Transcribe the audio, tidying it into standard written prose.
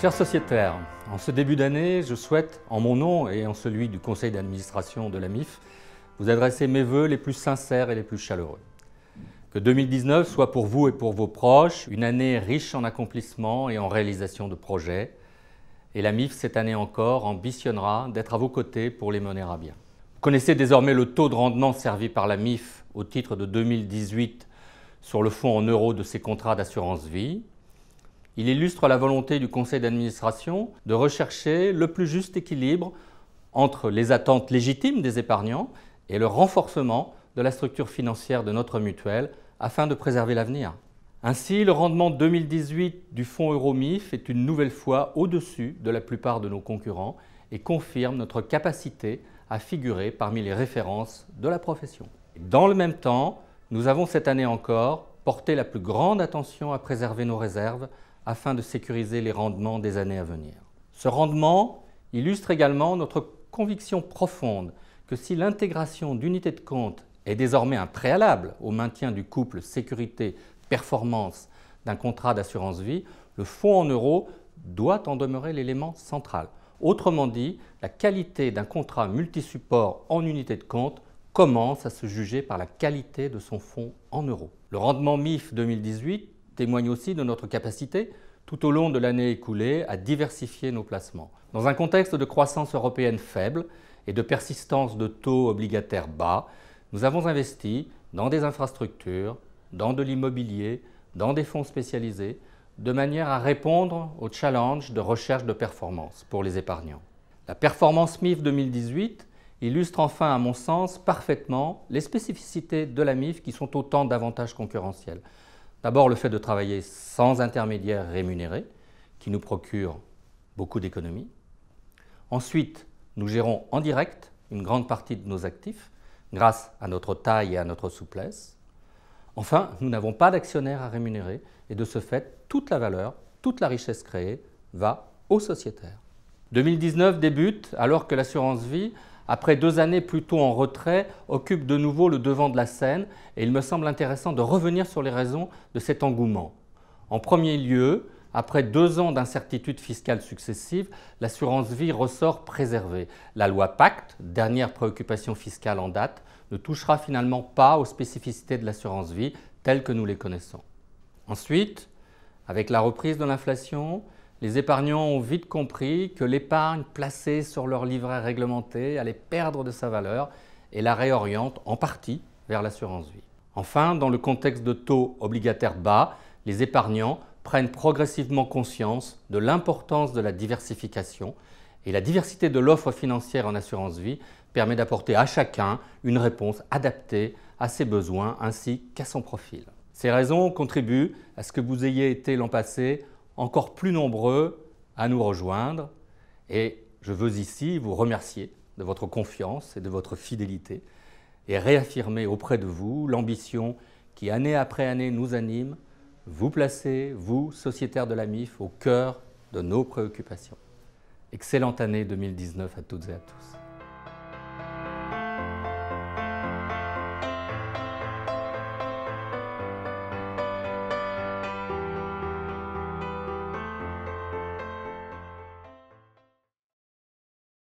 Chers sociétaires, en ce début d'année, je souhaite, en mon nom et en celui du conseil d'administration de la MIF, vous adresser mes vœux les plus sincères et les plus chaleureux. Que 2019 soit pour vous et pour vos proches une année riche en accomplissements et en réalisation de projets. Et la MIF, cette année encore, ambitionnera d'être à vos côtés pour les mener à bien. Vous connaissez désormais le taux de rendement servi par la MIF au titre de 2018 sur le fonds en euros de ses contrats d'assurance vie. Il illustre la volonté du conseil d'administration de rechercher le plus juste équilibre entre les attentes légitimes des épargnants et le renforcement de la structure financière de notre mutuelle afin de préserver l'avenir. Ainsi, le rendement 2018 du fonds Euro-MIF est une nouvelle fois au-dessus de la plupart de nos concurrents et confirme notre capacité à figurer parmi les références de la profession. Dans le même temps, nous avons cette année encore porté la plus grande attention à préserver nos réserves afin de sécuriser les rendements des années à venir. Ce rendement illustre également notre conviction profonde que si l'intégration d'unités de compte est désormais un préalable au maintien du couple sécurité-performance d'un contrat d'assurance vie, le fonds en euros doit en demeurer l'élément central. Autrement dit, la qualité d'un contrat multisupport en unité de compte commence à se juger par la qualité de son fonds en euros. Le rendement MIF 2018 témoigne aussi de notre capacité, tout au long de l'année écoulée, à diversifier nos placements. Dans un contexte de croissance européenne faible et de persistance de taux obligataires bas, nous avons investi dans des infrastructures, dans de l'immobilier, dans des fonds spécialisés, de manière à répondre au challenge de recherche de performance pour les épargnants. La performance MIF 2018 illustre enfin, à mon sens, parfaitement les spécificités de la MIF qui sont autant d'avantages concurrentiels. D'abord, le fait de travailler sans intermédiaire rémunéré, qui nous procure beaucoup d'économies. Ensuite, nous gérons en direct une grande partie de nos actifs, grâce à notre taille et à notre souplesse. Enfin, nous n'avons pas d'actionnaires à rémunérer et de ce fait, toute la valeur, toute la richesse créée va aux sociétaires. 2019 débute alors que l'assurance vie, après 2 années plutôt en retrait, occupe de nouveau le devant de la scène et il me semble intéressant de revenir sur les raisons de cet engouement. En premier lieu, après 2 ans d'incertitudes fiscales successives, l'assurance vie ressort préservée. La loi Pacte, dernière préoccupation fiscale en date, ne touchera finalement pas aux spécificités de l'assurance vie telles que nous les connaissons. Ensuite, avec la reprise de l'inflation, les épargnants ont vite compris que l'épargne placée sur leur livret réglementé allait perdre de sa valeur et la réoriente en partie vers l'assurance vie. Enfin, dans le contexte de taux obligataires bas, les épargnants prennent progressivement conscience de l'importance de la diversification et la diversité de l'offre financière en assurance vie permet d'apporter à chacun une réponse adaptée à ses besoins ainsi qu'à son profil. Ces raisons contribuent à ce que vous ayez été l'an passé encore plus nombreux à nous rejoindre et je veux ici vous remercier de votre confiance et de votre fidélité et réaffirmer auprès de vous l'ambition qui année après année nous anime, vous placez, vous, sociétaires de la MIF, au cœur de nos préoccupations. Excellente année 2019 à toutes et à tous.